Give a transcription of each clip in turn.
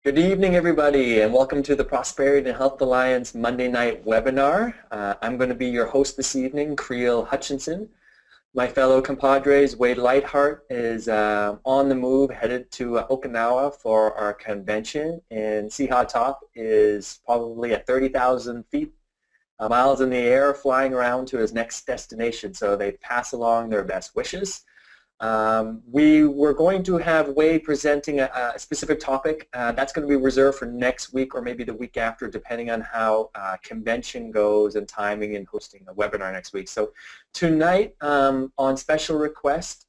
Good evening, everybody, and welcome to the Prosperity and Health Alliance Monday night webinar. I'm going to be your host this evening, Kreel Hutchinson. My fellow compadres, Wade Lightheart, is on the move, headed to Okinawa for our convention, and Siha Top is probably at 30,000 feet, miles in the air, flying around to his next destination. So they pass along their best wishes. We were going to have Wade presenting a specific topic. That's going to be reserved for next week or maybe the week after, depending on how convention goes and timing and hosting a webinar next week. So tonight, on special request,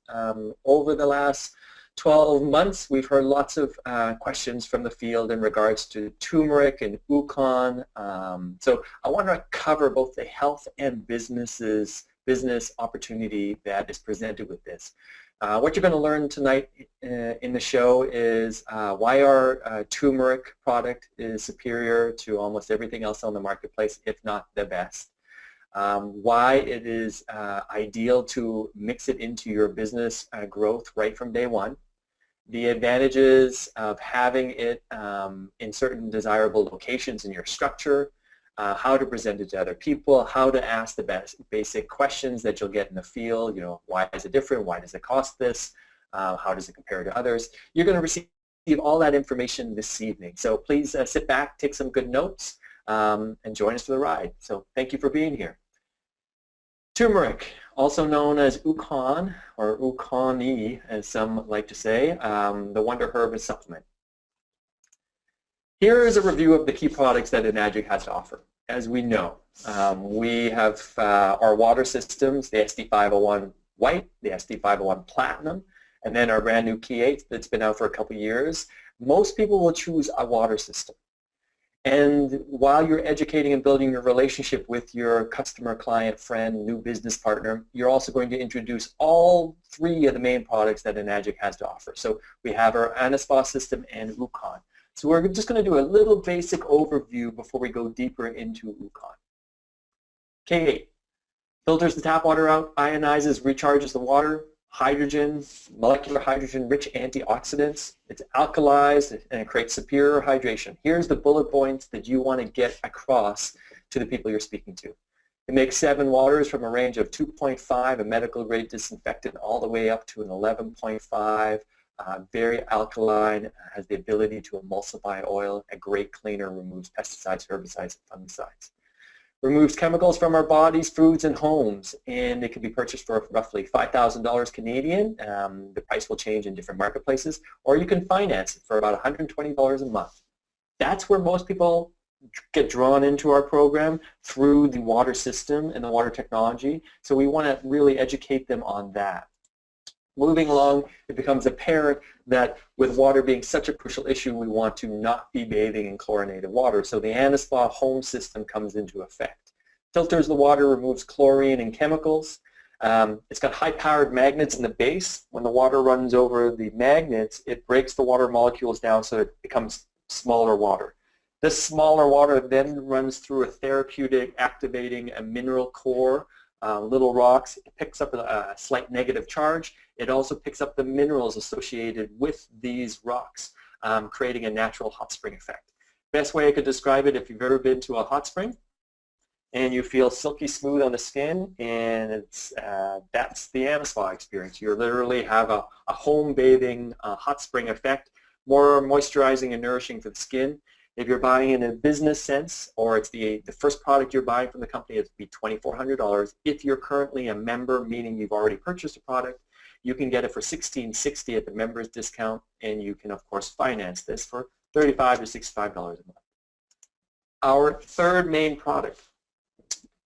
over the last 12 months, we've heard lots of questions from the field in regards to turmeric and Ukon. So I want to cover both the health and business opportunity that is presented with this. What you're going to learn tonight in the show is why our turmeric product is superior to almost everything else on the marketplace, if not the best. Why it is ideal to mix it into your business growth right from day one. The advantages of having it in certain desirable locations in your structure, how to present it to other people, how to ask the basic questions that you'll get in the field. You know, why is it different? Why does it cost this? How does it compare to others? You're going to receive all that information this evening. So please sit back, take some good notes, and join us for the ride. So thank you for being here. Turmeric, also known as Ukon, or Ukoni, as some like to say, the wonder herb and supplement. Here is a review of the key products that Enagic has to offer. As we know, we have our water systems, the SD501 White, the SD501 Platinum, and then our brand new Key 8 that's been out for a couple years. Most people will choose a water system. And while you're educating and building your relationship with your customer, client, friend, new business partner, you're also going to introduce all three of the main products that Enagic has to offer. So we have our Anaspa system and Ukon. So we're just going to do a little basic overview before we go deeper into Ukon. K8 filters the tap water out, ionizes, recharges the water, hydrogen, molecular hydrogen-rich antioxidants. It's alkalized and it creates superior hydration. Here's the bullet points that you want to get across to the people you're speaking to. It makes 7 waters from a range of 2.5, a medical-grade disinfectant, all the way up to an 11.5. Very alkaline, has the ability to emulsify oil, a great cleaner, removes pesticides, herbicides, and fungicides. Removes chemicals from our bodies, foods, and homes, and it can be purchased for roughly $5,000 Canadian. The price will change in different marketplaces, or you can finance it for about $120 a month. That's where most people get drawn into our program, through the water system and the water technology, so we want to really educate them on that. Moving along, it becomes apparent that with water being such a crucial issue, we want to not be bathing in chlorinated water. So the Anaspa home system comes into effect. Filters the water, removes chlorine and chemicals. It's got high-powered magnets in the base. When the water runs over the magnets, it breaks the water molecules down so it becomes smaller water. This smaller water then runs through a therapeutic, activating a mineral core, little rocks. It picks up a slight negative charge. It also picks up the minerals associated with these rocks, creating a natural hot spring effect. Best way I could describe it, if you've ever been to a hot spring and you feel silky smooth on the skin, and it's that's the Anaspa experience. You literally have a home bathing hot spring effect, more moisturizing and nourishing for the skin. If you're buying in a business sense, or it's the first product you're buying from the company, it'd be $2,400. If you're currently a member, meaning you've already purchased a product, you can get it for $1,660 at the members discount, and you can of course finance this for $35 to $65 a month. Our third main product,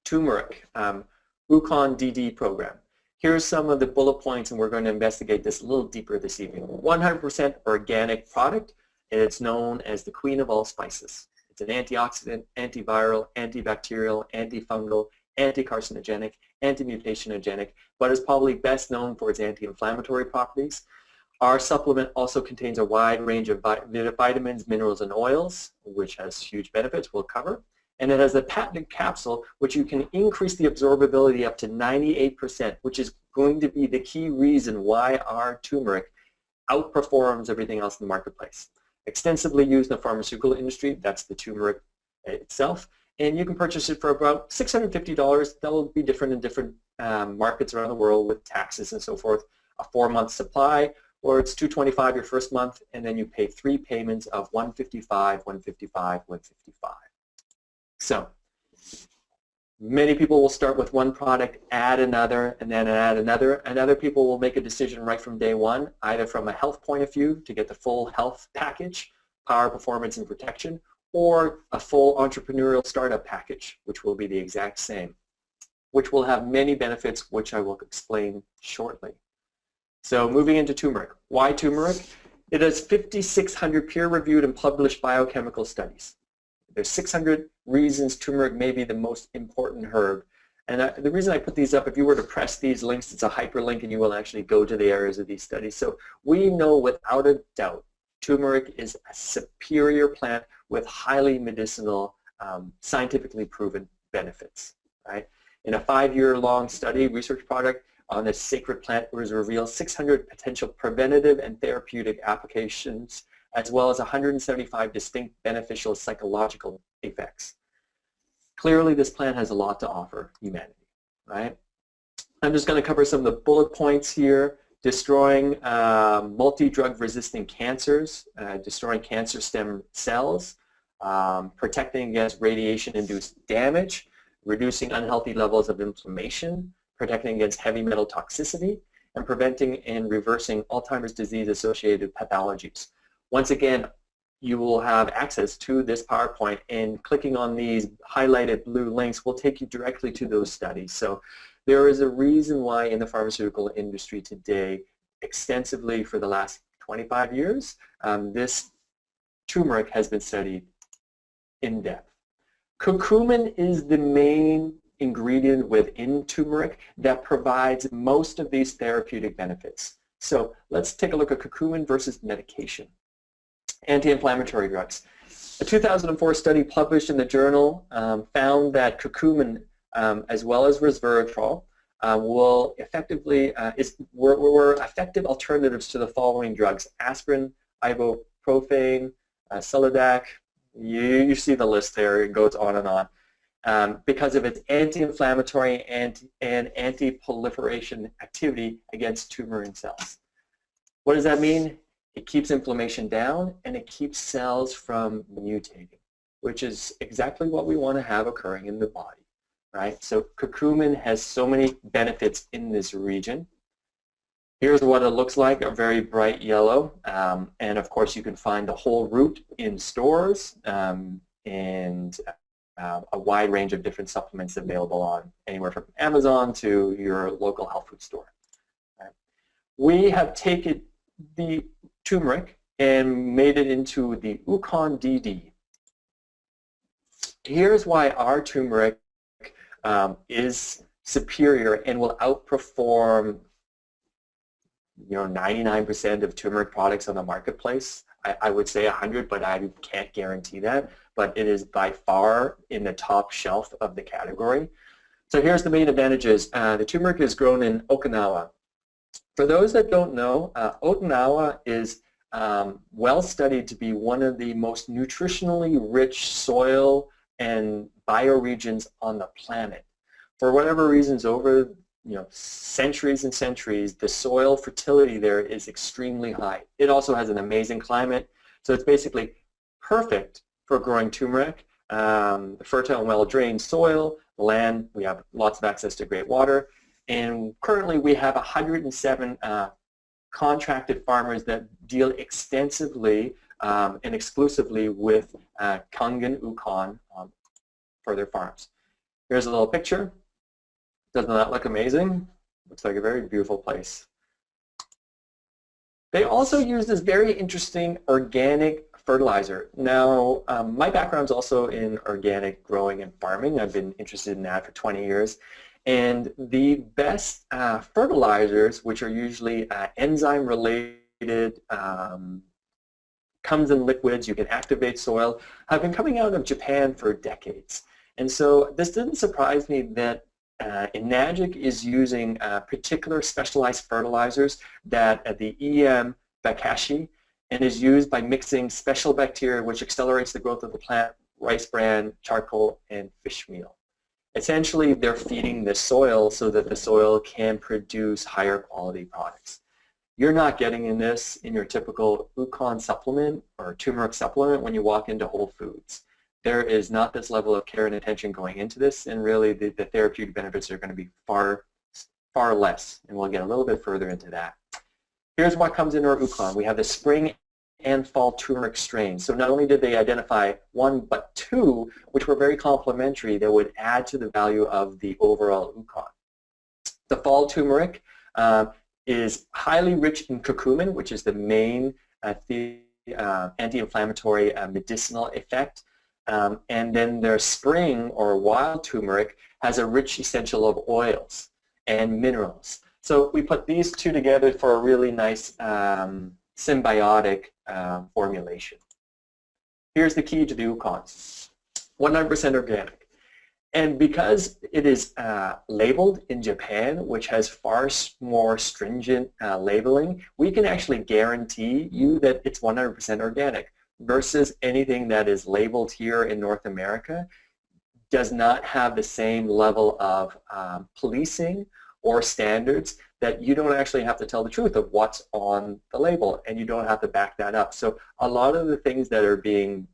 turmeric, Ukon DD program. Here's some of the bullet points, and we're going to investigate this a little deeper this evening. 100% organic product. It's known as the queen of all spices. It's an antioxidant, antiviral, antibacterial, antifungal, anti-carcinogenic, anti-mutationogenic, but is probably best known for its anti-inflammatory properties. Our supplement also contains a wide range of vitamins, minerals, and oils, which has huge benefits we'll cover. And it has a patented capsule, which you can increase the absorbability up to 98%, which is going to be the key reason why our turmeric outperforms everything else in the marketplace. extensively used in the pharmaceutical industry. That's the turmeric itself. And you can purchase it for about $650. That will be different in different markets around the world with taxes and so forth. A 4-month supply, or it's $225 your first month, and then you pay 3 payments of $155, $155, $155. So many people will start with one product, add another, and then add another. And other people will make a decision right from day one, either from a health point of view to get the full health package, power, performance, and protection, or a full entrepreneurial startup package, which will be the exact same, which will have many benefits, which I will explain shortly. So moving into turmeric. Why turmeric? It has 5,600 peer-reviewed and published biochemical studies. There's 600 reasons turmeric may be the most important herb. And the reason I put these up, if you were to press these links, it's a hyperlink and you will actually go to the areas of these studies. So we know without a doubt turmeric is a superior plant with highly medicinal, scientifically proven benefits. Right? In a 5-year-long study, research project on this sacred plant, it was revealed 600 potential preventative and therapeutic applications, as well as 175 distinct beneficial psychological effects. Clearly, this plant has a lot to offer humanity, right? I'm just going to cover some of the bullet points here. Destroying multi-drug resistant cancers, destroying cancer stem cells, protecting against radiation-induced damage, reducing unhealthy levels of inflammation, protecting against heavy metal toxicity, and preventing and reversing Alzheimer's disease-associated pathologies. Once again, you will have access to this PowerPoint, and clicking on these highlighted blue links will take you directly to those studies. So there is a reason why in the pharmaceutical industry today, extensively for the last 25 years, this turmeric has been studied in depth. Curcumin is the main ingredient within turmeric that provides most of these therapeutic benefits. So let's take a look at curcumin versus medication. Anti-inflammatory drugs. A 2004 study published in the journal found that curcumin, as well as resveratrol, were effective alternatives to the following drugs: aspirin, ibuprofen, Seladak. You see the list there. It goes on and on. Because of its anti-inflammatory and anti-proliferation activity against tumoring cells. What does that mean? It keeps inflammation down and it keeps cells from mutating, which is exactly what we want to have occurring in the body, right? So curcumin has so many benefits in this region. Here's what it looks like, a very bright yellow, and of course you can find the whole root in stores and a wide range of different supplements available on anywhere from Amazon to your local health food store. Right? We have taken the turmeric and made it into the Ukon DD. Here's why our turmeric is superior and will outperform 99% of turmeric products on the marketplace. I would say 100, but I can't guarantee that. But it is by far in the top shelf of the category. So here's the main advantages. The turmeric is grown in Okinawa. For those that don't know, Okinawa is well studied to be one of the most nutritionally rich soil and bioregions on the planet. For whatever reasons, over centuries and centuries, the soil fertility there is extremely high. It also has an amazing climate, so it's basically perfect for growing turmeric. The fertile and well-drained soil, the land, we have lots of access to great water, and currently we have 107 contracted farmers that deal extensively and exclusively with Kangen Ukon for their farms. Here's a little picture. Doesn't that look amazing? Looks like a very beautiful place. They also use this very interesting organic fertilizer. Now, my background's also in organic growing and farming. I've been interested in that for 20 years. And the best fertilizers, which are usually enzyme-related, comes in liquids, you can activate soil, have been coming out of Japan for decades. And so this didn't surprise me that Enagic is using particular specialized fertilizers that the EM Bakashi and is used by mixing special bacteria which accelerates the growth of the plant, rice bran, charcoal, and fish meal. Essentially, they're feeding the soil so that the soil can produce higher quality products. You're not getting in this in your typical Ukon supplement or turmeric supplement when you walk into Whole Foods. There is not this level of care and attention going into this, and really the therapeutic benefits are going to be far less, and we'll get a little bit further into that. Here's what comes in our Ukon. We have the spring and fall turmeric strains. So not only did they identify one, but two, which were very complementary, that would add to the value of the overall Ukon. The fall turmeric is highly rich in curcumin, which is the main anti-inflammatory medicinal effect. And then their spring or wild turmeric has a rich essential of oils and minerals. So we put these two together for a really nice symbiotic formulation. Here's the key to the Ukon. 100% organic. And because it is labeled in Japan, which has far more stringent labeling, we can actually guarantee you that it's 100% organic versus anything that is labeled here in North America does not have the same level of policing or standards that you don't actually have to tell the truth of what's on the label, and you don't have to back that up. So a lot of the things that are being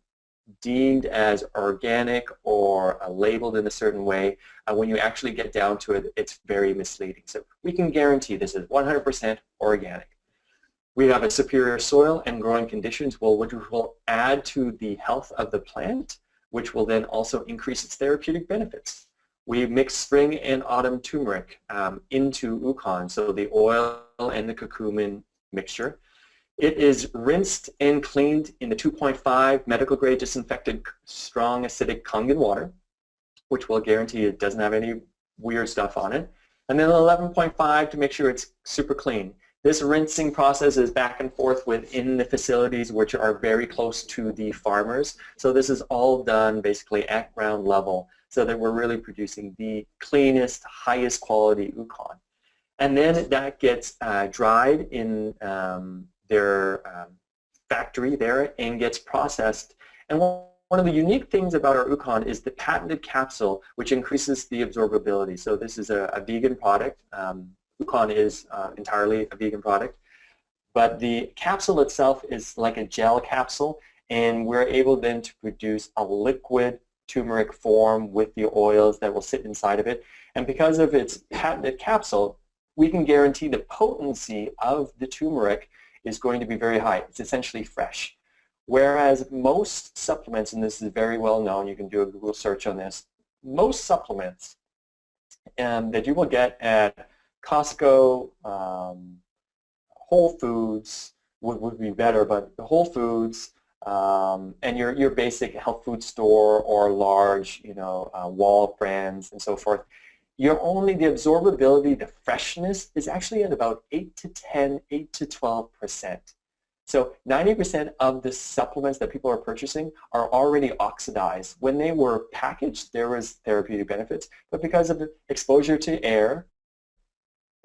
deemed as organic or labeled in a certain way, when you actually get down to it, it's very misleading. So we can guarantee this is 100% organic. We have a superior soil and growing conditions, which will add to the health of the plant, which will then also increase its therapeutic benefits. We mix spring and autumn turmeric into Ukon, so the oil and the curcumin mixture. It is rinsed and cleaned in the 2.5 medical grade disinfected strong acidic Kangen water, which will guarantee it doesn't have any weird stuff on it. And then 11.5 to make sure it's super clean. This rinsing process is back and forth within the facilities which are very close to the farmers. So this is all done basically at ground level so that we're really producing the cleanest, highest quality Ukon. And then that gets dried in their factory there and gets processed. And one of the unique things about our Ukon is the patented capsule, which increases the absorbability. So this is a vegan product. Ukon is entirely a vegan product. But the capsule itself is like a gel capsule, and we're able then to produce a liquid turmeric form with the oils that will sit inside of it. And because of its patented capsule, we can guarantee the potency of the turmeric is going to be very high. It's essentially fresh. Whereas most supplements, and this is very well known, you can do a Google search on this, most supplements that you will get at Costco, Whole Foods would be better, but the Whole Foods and your basic health food store or large, wall brands and so forth, the absorbability, the freshness is actually at about 8 to 12%. So 90% of the supplements that people are purchasing are already oxidized. When they were packaged, there was therapeutic benefits, but because of the exposure to air,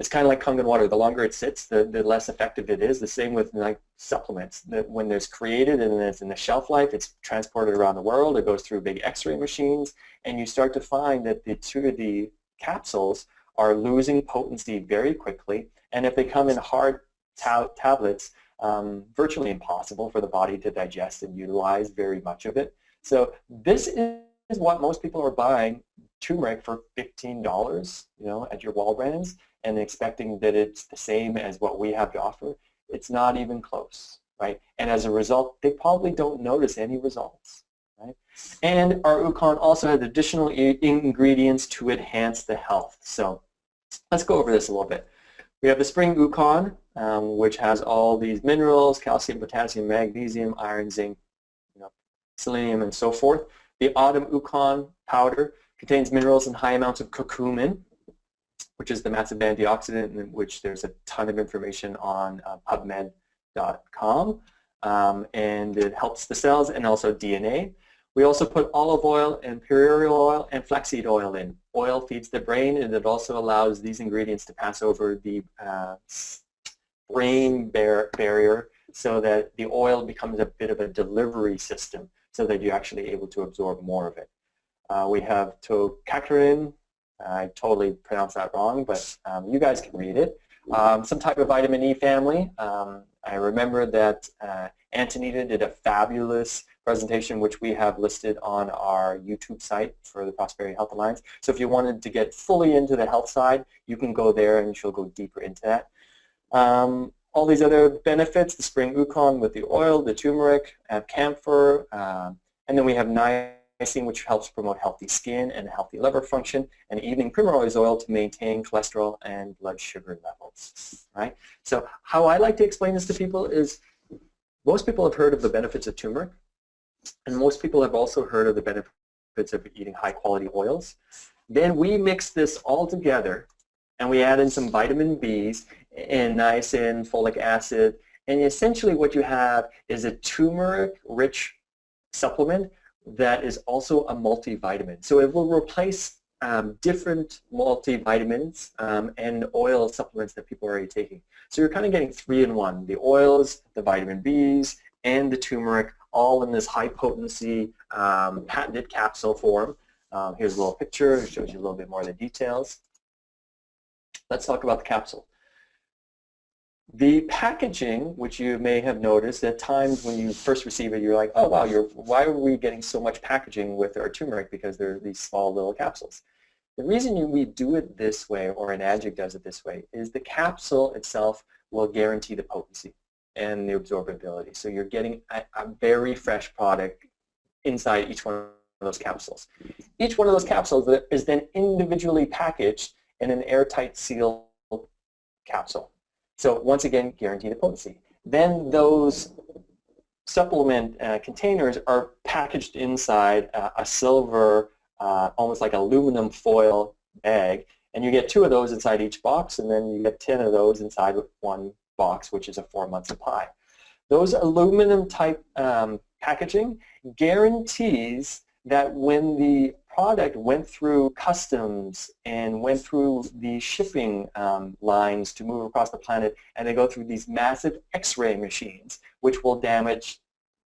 it's kind of like Kangen water. The longer it sits, the less effective it is. The same with like supplements. When it's created and it's in the shelf life, it's transported around the world. It goes through big X-ray machines, and you start to find that the capsules are losing potency very quickly. And if they come in hard tablets, virtually impossible for the body to digest and utilize very much of it. So this is what most people are buying turmeric for $15, at your wall brands, and expecting that it's the same as what we have to offer. It's not even close, right? And as a result, they probably don't notice any results, right? And our Ukon also has additional ingredients to enhance the health. So let's go over this a little bit. We have the spring Ukon, which has all these minerals, calcium, potassium, magnesium, iron, zinc, selenium, and so forth. The autumn Ukon powder contains minerals and high amounts of curcumin, which is the massive antioxidant, in which there's a ton of information on PubMed.com, and it helps the cells and also DNA. We also put olive oil and imperial oil and flaxseed oil in. Oil feeds the brain, and it also allows these ingredients to pass over the brain barrier so that the oil becomes a bit of a delivery system so that you're actually able to absorb more of it. We have tocacrin, I totally pronounced that wrong, but you guys can read it. Some type of vitamin E family. I remember that Antonita did a fabulous presentation which we have listed on our YouTube site for the Prosperity Health Alliance. So if you wanted to get fully into the health side, you can go there and she'll go deeper into that. All these other benefits, the spring Ukon with the oil, the turmeric, camphor, and then we have niacin, which helps promote healthy skin and healthy liver function, and evening primrose oil to maintain cholesterol and blood sugar levels. Right? So how I like to explain this to people is most people have heard of the benefits of turmeric, and most people have also heard of the benefits of eating high-quality oils. Then we mix this all together, and we add in some vitamin Bs and niacin, folic acid, and essentially what you have is a turmeric-rich supplement that is also a multivitamin. So it will replace different multivitamins and oil supplements that people are already taking. So you're kind of getting 3-in-1, the oils, the vitamin Bs, and the turmeric, all in this high-potency patented capsule form. Here's a little picture. It shows you a little bit more of the details. Let's talk about the capsule. The packaging, which you may have noticed, at times when you first receive it, you're like, oh wow, why are we getting so much packaging with our turmeric? Because they're these small little capsules. The reason we do it this way, or Enagic does it this way, is the capsule itself will guarantee the potency and the absorbability. So you're getting a very fresh product inside each one of those capsules. Each one of those capsules is then individually packaged in an airtight sealed capsule. So once again, guarantee the potency. Then those supplement containers are packaged inside a silver, almost like aluminum foil bag, and you get 2 of those inside each box, and then you get 10 of those inside one box, which is a 4-month supply. Those aluminum type packaging guarantees that when the product went through customs and went through the shipping lines to move across the planet, and they go through these massive X-ray machines, which will damage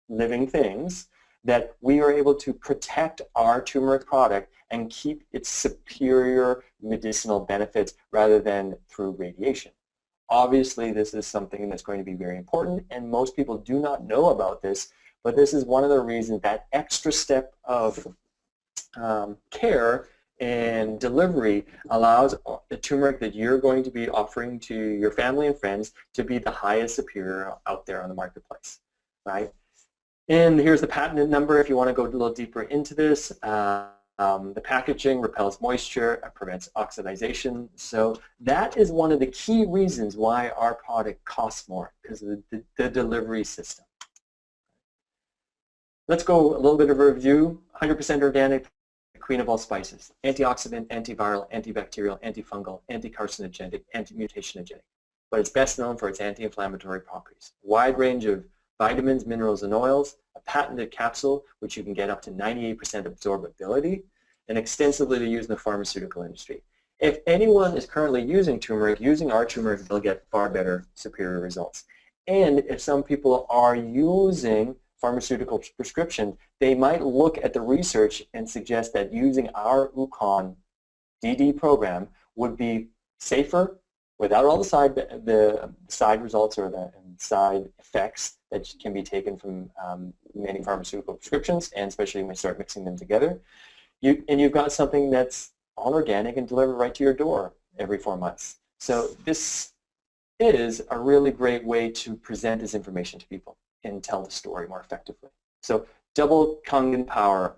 living things, that we are able to protect our turmeric product and keep its superior medicinal benefits rather than through radiation. Obviously, this is something that's going to be very important, and most people do not know about this, but this is one of the reasons that extra step of care and delivery allows the turmeric that you're going to be offering to your family and friends to be the highest superior out there on the marketplace, right? And here's the patented number if you want to go a little deeper into this. The packaging repels moisture, prevents oxidization. So that is one of the key reasons why our product costs more, because of the delivery system. Let's go a little bit of a review. 100% organic, queen of all spices. Antioxidant, antiviral, antibacterial, antifungal, anticarcinogenic, antimutationogenic. But it's best known for its anti-inflammatory properties. Wide range of vitamins, minerals, and oils, a patented capsule, which you can get up to 98% absorbability, and extensively used in the pharmaceutical industry. If anyone is currently using turmeric, using our turmeric, they'll get far better, superior results. And if some people are using pharmaceutical prescription, they might look at the research and suggest that using our Ukon DD program would be safer without all the side results or the side effects that can be taken from many pharmaceutical prescriptions, and especially when you start mixing them together. And you've got something that's all organic and delivered right to your door every 4 months. So this is a really great way to present this information to people and tell the story more effectively. So double Kangen power,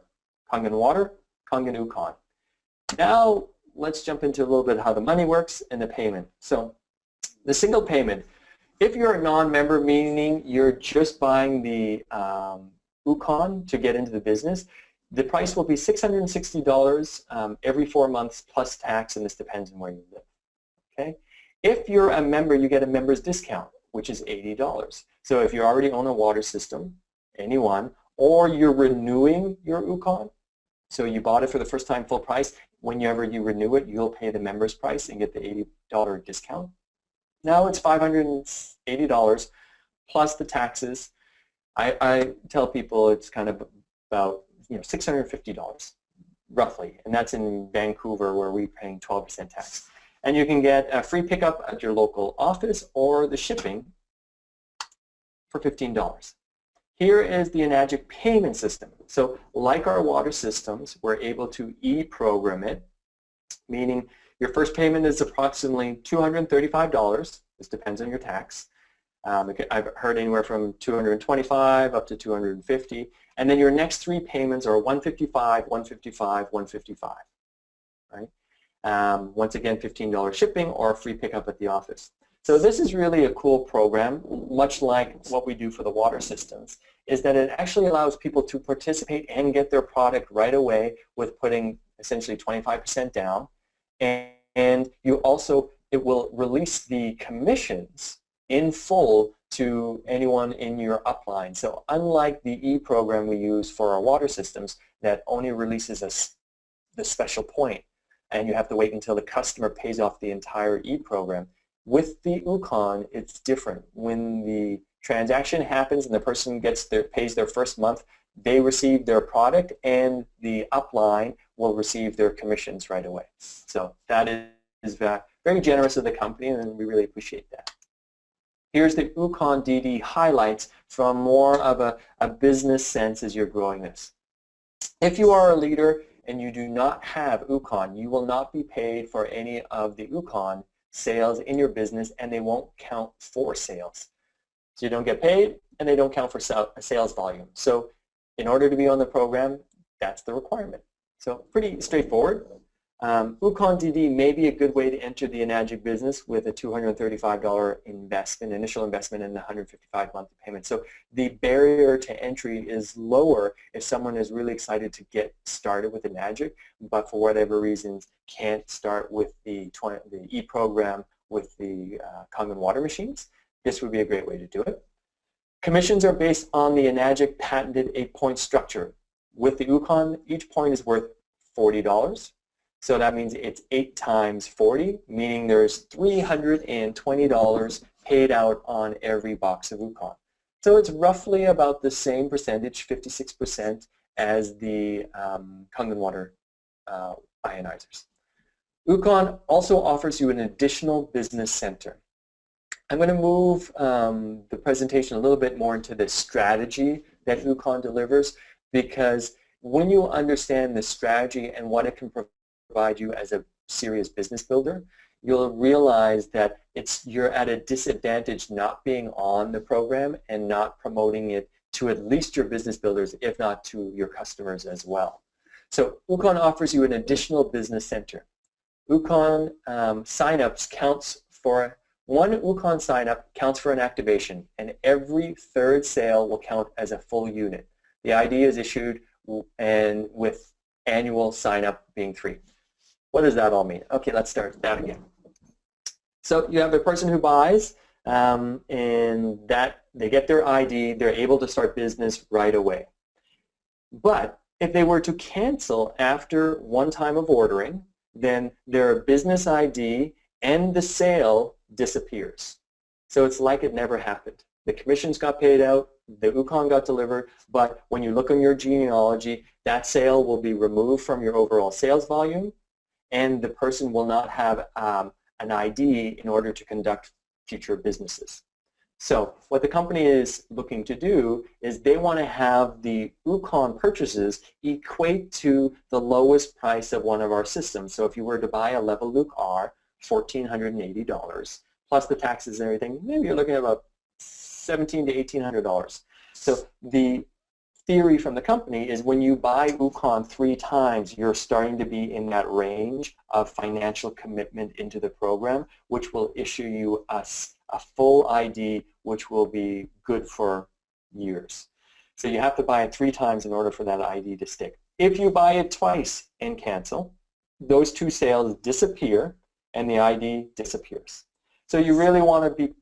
Kangen water, Kangen Ukon. Now let's jump into a little bit how the money works and the payment. So the single payment, if you're a non-member, meaning you're just buying the Ukon to get into the business, the price will be $660 every 4 months plus tax, and this depends on where you live. Okay? If you're a member, you get a member's discount, which is $80. So if you already own a water system, anyone, or you're renewing your Ukon, so you bought it for the first time full price, whenever you renew it, you'll pay the member's price and get the $80 discount. Now it's $580 plus the taxes. I tell people it's kind of about $650 roughly, and that's in Vancouver where we're paying 12% tax. And you can get a free pickup at your local office or the shipping for $15. Here is the Enagic payment system. So like our water systems, we're able to e-program it, meaning your first payment is approximately $235. This depends on your tax. I've heard anywhere from $225 up to $250. And then your next three payments are $155, $155, $155. Right? Once again, $15 shipping or free pickup at the office. So this is really a cool program, much like what we do for the water systems, is that it actually allows people to participate and get their product right away with putting essentially 25% down. And you also, it will release the commissions in full to anyone in your upline. So unlike the e-program we use for our water systems that only releases us the special point, and you have to wait until the customer pays off the entire e-program, with the Ukon, it's different. When the transaction happens and the person pays their first month, they receive their product and the upline will receive their commissions right away. So that is very generous of the company, and we really appreciate that. Here's the Ukon DD highlights from more of a business sense as you're growing this. If you are a leader and you do not have Ukon, you will not be paid for any of the Ukon sales in your business, and they won't count for sales. So you don't get paid, and they don't count for sales volume. So in order to be on the program, that's the requirement. So pretty straightforward. Ukon DD may be a good way to enter the Enagic business with a $235 investment, initial investment, and the $155 monthly payment. So the barrier to entry is lower if someone is really excited to get started with Enagic, but for whatever reasons can't start with the e-program with the Kangen water machines. This would be a great way to do it. Commissions are based on the Enagic patented 8-point structure. With the Ukon, each point is worth $40. So that means it's 8 times 40, meaning there's $320 paid out on every box of Ukon. So it's roughly about the same percentage, 56%, as the Kangen water ionizers. Ukon also offers you an additional business center. I'm going to move the presentation a little bit more into the strategy that Ukon delivers, because when you understand the strategy and what it can provide you as a serious business builder, you'll realize that you're at a disadvantage not being on the program and not promoting it to at least your business builders, if not to your customers as well. So Ukon offers you an additional business center. Ukon signups counts for one Ukon signup counts for an activation, and every third sale will count as a full unit. The ID is issued, and with annual signup being 3. What does that all mean? Okay, let's start that again. So you have the person who buys, and that they get their ID, they're able to start business right away. But if they were to cancel after one time of ordering, then their business ID and the sale disappears. So it's like it never happened. The commissions got paid out, the Ukon got delivered, but when you look on your genealogy, that sale will be removed from your overall sales volume, and the person will not have an ID in order to conduct future businesses. So what the company is looking to do is they want to have the Ukon purchases equate to the lowest price of one of our systems. So if you were to buy a Level Luke R, $1,480, plus the taxes and everything, maybe you're looking at about $1,700 to $1,800. So the theory from the company is when you buy Ukon 3 times, you're starting to be in that range of financial commitment into the program, which will issue you a full ID, which will be good for years. So you have to buy it 3 times in order for that ID to stick. If you buy it twice and cancel, those 2 sales disappear and the ID disappears. So you really want to be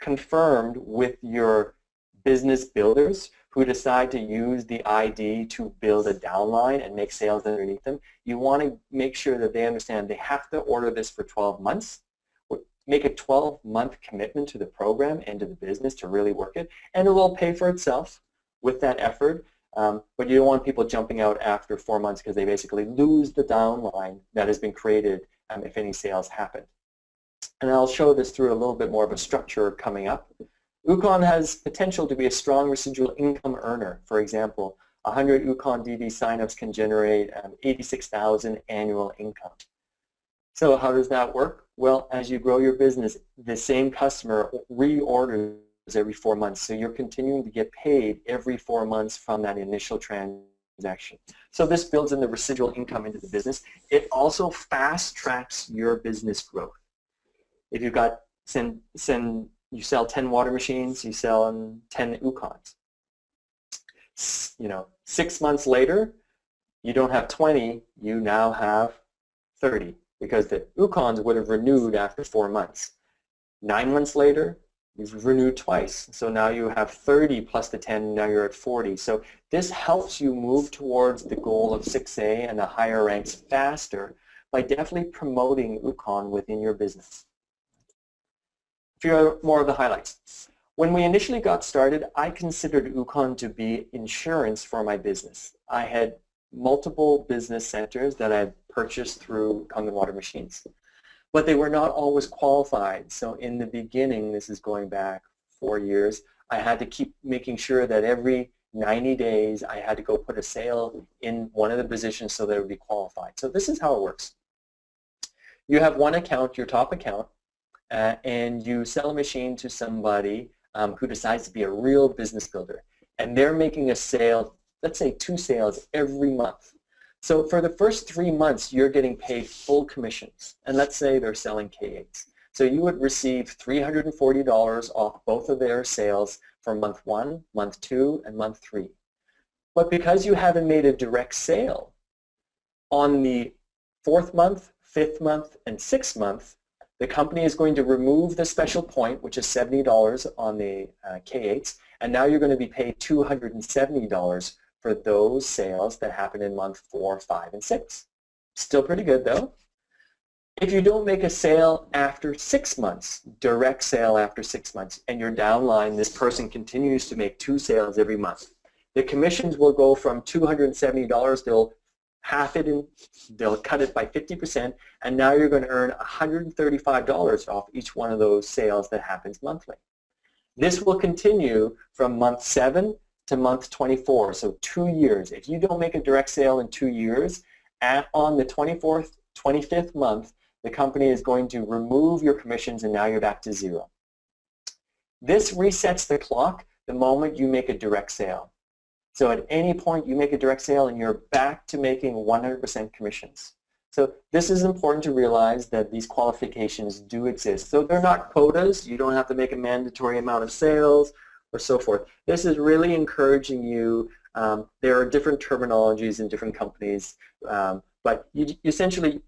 confirmed with your business builders who decide to use the ID to build a downline and make sales underneath them. You want to make sure that they understand they have to order this for 12 months. make a 12-month commitment to the program and to the business to really work it, and it will pay for itself with that effort. But you don't want people jumping out after 4 months because they basically lose the downline that has been created if any sales happen. And I'll show this through a little bit more of a structure coming up. Ukon has potential to be a strong residual income earner. For example, 100 Ukon DD signups can generate 86,000 annual income. So how does that work? Well, as you grow your business, the same customer reorders every 4 months. So you're continuing to get paid every 4 months from that initial transaction. So this builds in the residual income into the business. It also fast tracks your business growth. If you've got, you sell 10 water machines, you sell 10 Ukons. 6 months later, you don't have 20, you now have 30, because the Ukons would have renewed after 4 months. 9 months later, you've renewed twice. So now you have 30 plus the 10, now you're at 40. So this helps you move towards the goal of 6A and the higher ranks faster by definitely promoting Ukon within your business. A few more of the highlights. When we initially got started, I considered Ukon to be insurance for my business. I had multiple business centers that I had purchased through Kangen water machines, but they were not always qualified. So in the beginning, this is going back 4 years, I had to keep making sure that every 90 days I had to go put a sale in one of the positions so that it would be qualified. So this is how it works. You have one account, your top account, and you sell a machine to somebody who decides to be a real business builder. And they're making a sale, let's say 2 sales every month. So for the first 3 months, you're getting paid full commissions. And let's say they're selling K8s. So you would receive $340 off both of their sales for month 1, month 2, and month 3. But because you haven't made a direct sale on the 4th month, 5th month, and 6th month, the company is going to remove the special point, which is $70 on the K8s, and now you're going to be paid $270 for those sales that happen in month 4, 5, and 6. Still pretty good though. If you don't make a sale after 6 months, direct sale after 6 months, and you're downline, this person continues to make 2 sales every month, the commissions will go from $270, they'll half it in, they'll cut it by 50%, and now you're going to earn $135 off each one of those sales that happens monthly. This will continue from month 7 to month 24, so 2 years. If you don't make a direct sale in 2 years, on the 24th, 25th month, the company is going to remove your commissions and now you're back to 0. This resets the clock the moment you make a direct sale. So at any point you make a direct sale and you're back to making 100% commissions. So this is important to realize that these qualifications do exist. So they're not quotas. You don't have to make a mandatory amount of sales or so forth. This is really encouraging you. There are different terminologies in different companies, but essentially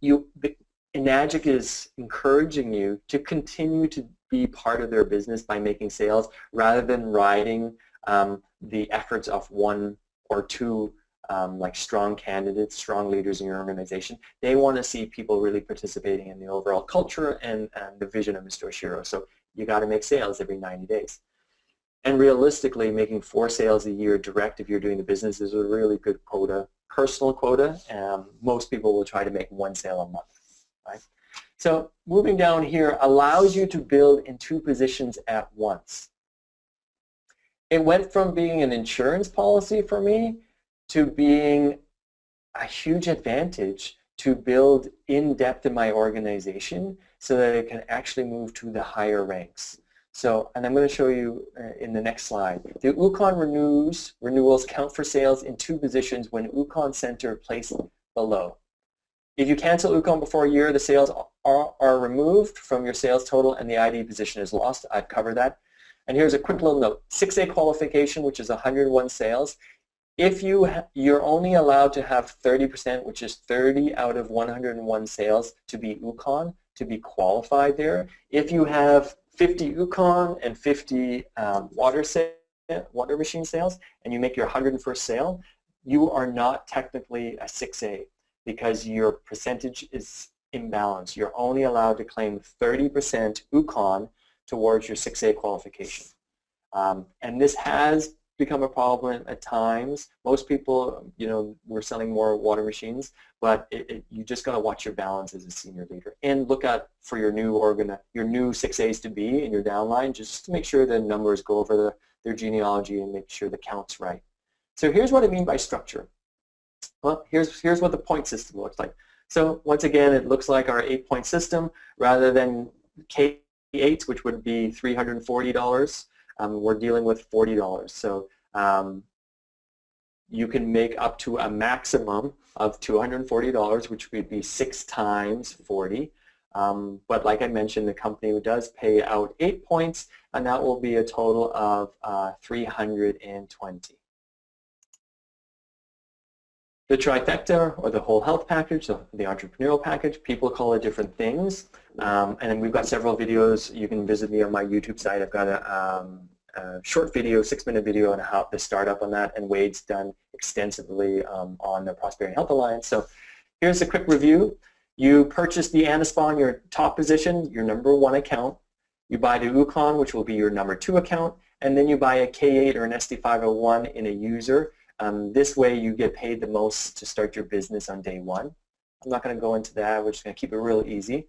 Enagic is encouraging you to continue to be part of their business by making sales rather than riding the efforts of 1 or 2 like strong candidates, strong leaders in your organization. They want to see people really participating in the overall culture and the vision of Mr. Oshiro. So you got to make sales every 90 days. And realistically, making 4 sales a year direct if you're doing the business is a really good quota, personal quota. Most people will try to make 1 sale a month. Right? So moving down here allows you to build in 2 positions at once. It went from being an insurance policy for me to being a huge advantage to build in depth in my organization so that it can actually move to the higher ranks. So, and I'm going to show you in the next slide. The Ukon renewals count for sales in 2 positions when Ukon Center placed below. If you cancel Ukon before a year, the sales are removed from your sales total and the ID position is lost. I've covered that. And here's a quick little note. 6A qualification, which is 101 sales. If you're only allowed to have 30%, which is 30 out of 101 sales to be Ukon, to be qualified there. If you have 50 Ukon and 50 water machine sales, and you make your 101st sale, you are not technically a 6A because your percentage is imbalance. You're only allowed to claim 30% Ukon towards your 6A qualification. And this has become a problem at times. Most people, we're selling more water machines, but you just got to watch your balance as a senior leader and look at for your new 6As to be in your downline, just to make sure the numbers go over their genealogy and make sure the count's right. So here's what I mean by structure. Well, here's what the point system looks like. So once again, it looks like our 8-point system rather than K8, which would be $340. We're dealing with $40. So you can make up to a maximum of $240, which would be 6 times 40. But like I mentioned, the company does pay out 8 points, and that will be a total of 320. The trifecta, or the whole health package, the entrepreneurial package, people call it different things. And we've got several videos. You can visit me on my YouTube site. I've got a short video, 6-minute video on how to start up on that, and Wade's done extensively on the Prosperity Health Alliance. So here's a quick review. You purchase the Anaspa, your top position, your number 1 account. You buy the Ukon, which will be your number 2 account, and then you buy a K8 or an SD501 in a user. This way you get paid the most to start your business on day 1. I'm not going to go into that. We're just going to keep it real easy.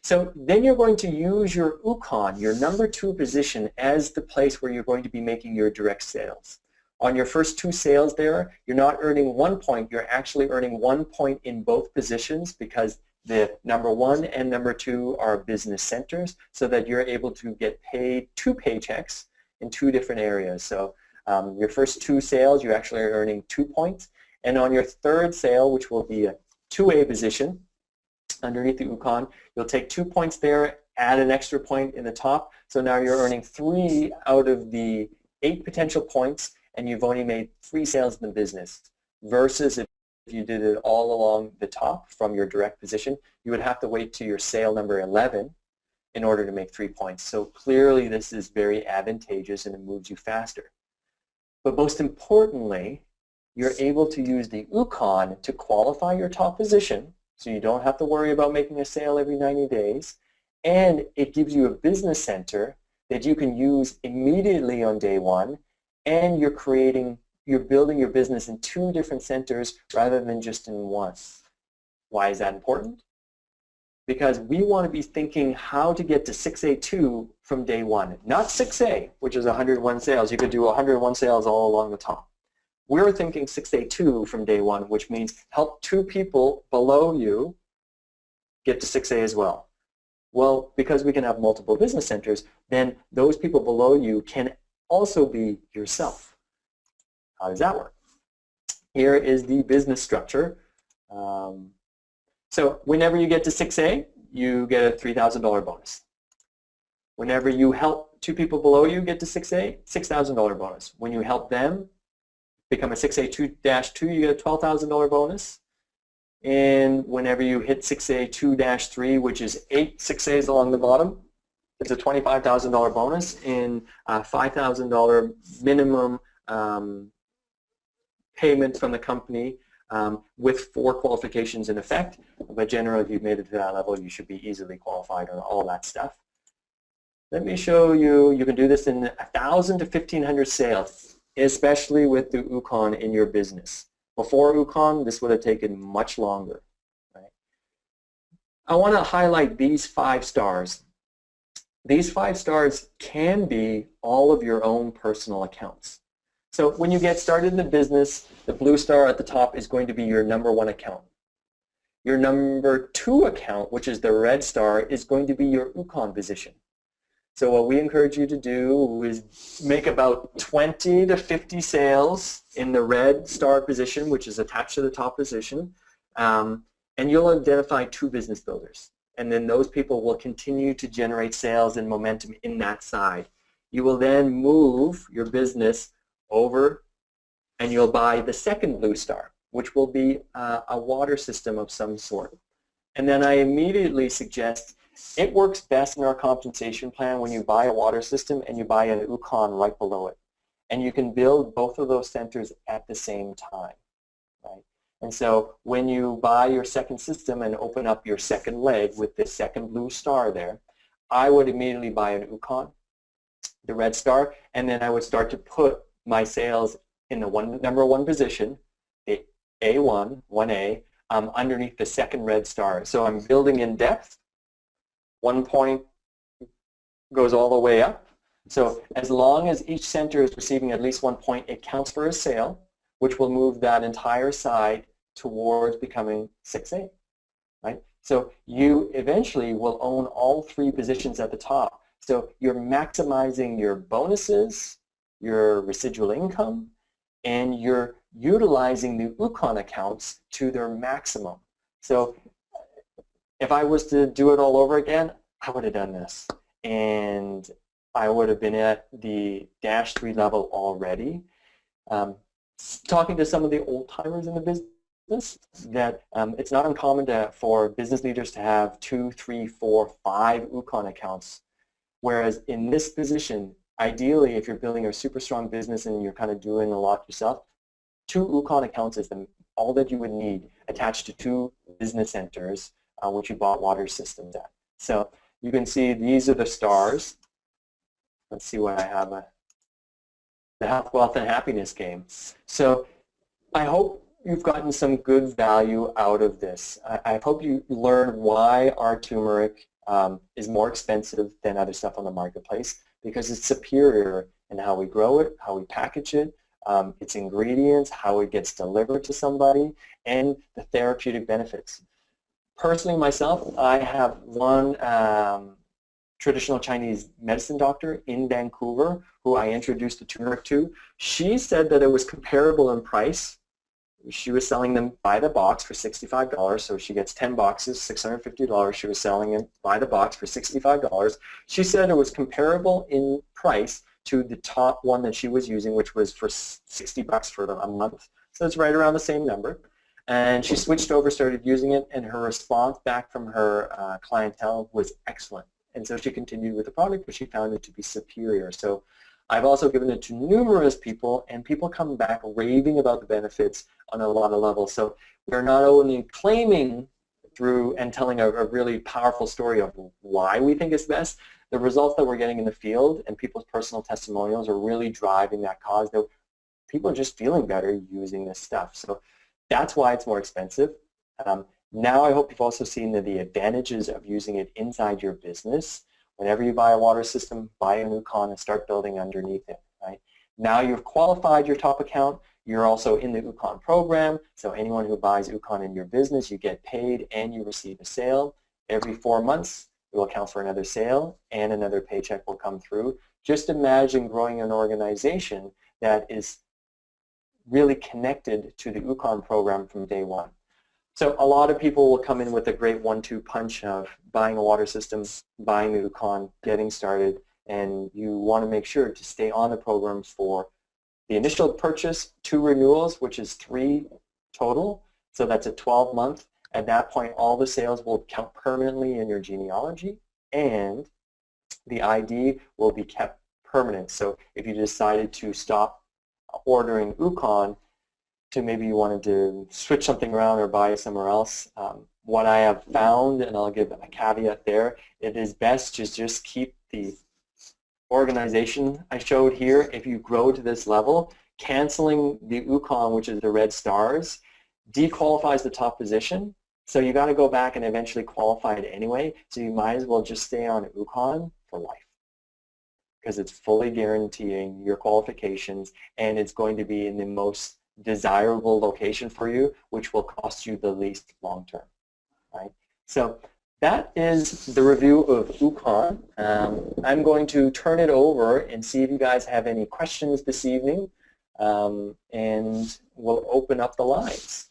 So then you're going to use your Ukon, your number 2 position, as the place where you're going to be making your direct sales. On your first 2 sales there, you're not earning 1 point. You're actually earning 1 point in both positions because the number 1 and number 2 are business centers, so that you're able to get paid 2 paychecks in 2 different areas. So your first 2 sales, you're actually earning 2 points. And on your 3rd sale, which will be a 2A position underneath the Ukon, you'll take 2 points there, add an extra point in the top. So now you're earning 3 out of the 8 potential points, and you've only made 3 sales in the business. Versus if you did it all along the top from your direct position, you would have to wait to your sale number 11 in order to make 3 points. So clearly this is very advantageous and it moves you faster. But most importantly, you're able to use the Ukon to qualify your top position, so you don't have to worry about making a sale every 90 days, and it gives you a business center that you can use immediately on day 1, and you're building your business in 2 different centers rather than just in 1. Why is that important? Because we want to be thinking how to get to 6A2 from day 1, not 6A, which is 101 sales. You could do 101 sales all along the top. We're thinking 6A2 from day 1, which means help 2 people below you get to 6A as well. Well, because we can have multiple business centers, then those people below you can also be yourself. How does that work? Here is the business structure. So whenever you get to 6A, you get a $3,000 bonus. Whenever you help 2 people below you get to 6A, $6,000 bonus. When you help them become a 6A2-2, you get a $12,000 bonus. And whenever you hit 6A2-3, which is 8 6As along the bottom, it's a $25,000 bonus and a $5,000 minimum payment from the company with 4 qualifications in effect. But generally, if you've made it to that level, you should be easily qualified on all that stuff. Let me show you. You can do this in 1,000 to 1,500 sales, especially with the Ukon in your business. Before Ukon, this would have taken much longer. Right? I want to highlight these 5 stars. These 5 stars can be all of your own personal accounts. So when you get started in the business, the blue star at the top is going to be your number 1 account. Your number 2 account, which is the red star, is going to be your Ukon position. So what we encourage you to do is make about 20 to 50 sales in the red star position, which is attached to the top position, and you'll identify 2 business builders. And then those people will continue to generate sales and momentum in that side. You will then move your business over and you'll buy the second blue star, which will be a water system of some sort. And then I immediately suggest it works best in our compensation plan when you buy a water system and you buy an Ukon right below it. And you can build both of those centers at the same time. Right? And so when you buy your second system and open up your second leg with the second blue star there, I would immediately buy an Ukon, the red star, and then I would start to put my sales in the number one position, the A1, 1A, underneath the second red star. So I'm building in depth. 1 point goes all the way up. So as long as each center is receiving at least 1 point, it counts for a sale, which will move that entire side towards becoming 6A, right? So you eventually will own all 3 positions at the top. So you're maximizing your bonuses, your residual income, and you're utilizing the Ukon accounts to their maximum. So if I was to do it all over again, I would have done this. And I would have been at the -3 level already. Talking to some of the old timers in the business, that it's not uncommon for business leaders to have 2, 3, 4, 5 Ukon accounts. Whereas in this position, ideally, if you're building a super strong business and you're kind of doing a lot yourself, 2 Ukon accounts is all that you would need attached to 2 business centers, which you bought water systems at. So you can see these are the stars. Let's see what I have. The health, wealth, and happiness game. So I hope you've gotten some good value out of this. I hope you learned why our turmeric is more expensive than other stuff on the marketplace, because it's superior in how we grow it, how we package it, its ingredients, how it gets delivered to somebody, and the therapeutic benefits. Personally, myself, I have one traditional Chinese medicine doctor in Vancouver who I introduced the turmeric to. She said that it was comparable in price. She was selling them by the box for $65, so she gets 10 boxes, $650. She was selling them by the box for $65. She said it was comparable in price to the top one that she was using, which was for $60 for a month. So it's right around the same number. And she switched over, started using it, and her response back from her clientele was excellent. And so she continued with the product, but she found it to be superior. So I've also given it to numerous people, and people come back raving about the benefits on a lot of levels. So we're not only claiming through and telling a really powerful story of why we think it's best, the results that we're getting in the field and people's personal testimonials are really driving that cause. That people are just feeling better using this stuff. So that's why it's more expensive. Now I hope you've also seen the advantages of using it inside your business. Whenever you buy a water system, buy a Ukon and start building underneath it, right? Now you've qualified your top account. You're also in the Ukon program, so anyone who buys Ukon in your business, you get paid and you receive a sale. Every 4 months, it will account for another sale and another paycheck will come through. Just imagine growing an organization that is really connected to the Ukon program from day one. So a lot of people will come in with a great 1-2 punch of buying a water system, buying the Ukon, getting started, and you want to make sure to stay on the program for the initial purchase, 2 renewals, which is 3 total, so that's a 12-month. At that point, all the sales will count permanently in your genealogy, and the ID will be kept permanent. So if you decided to stop ordering Ukon, to maybe you wanted to switch something around or buy it somewhere else, what I have found, and I'll give a caveat there, it is best to just keep the organization I showed here. If you grow to this level, canceling the Ukon, which is the red stars, dequalifies the top position. So you got to go back and eventually qualify it anyway. So you might as well just stay on Ukon for life, because it's fully guaranteeing your qualifications, and it's going to be in the most desirable location for you, which will cost you the least long term, right? So that is the review of Ukon. I'm going to turn it over and see if you guys have any questions this evening, and we'll open up the lines.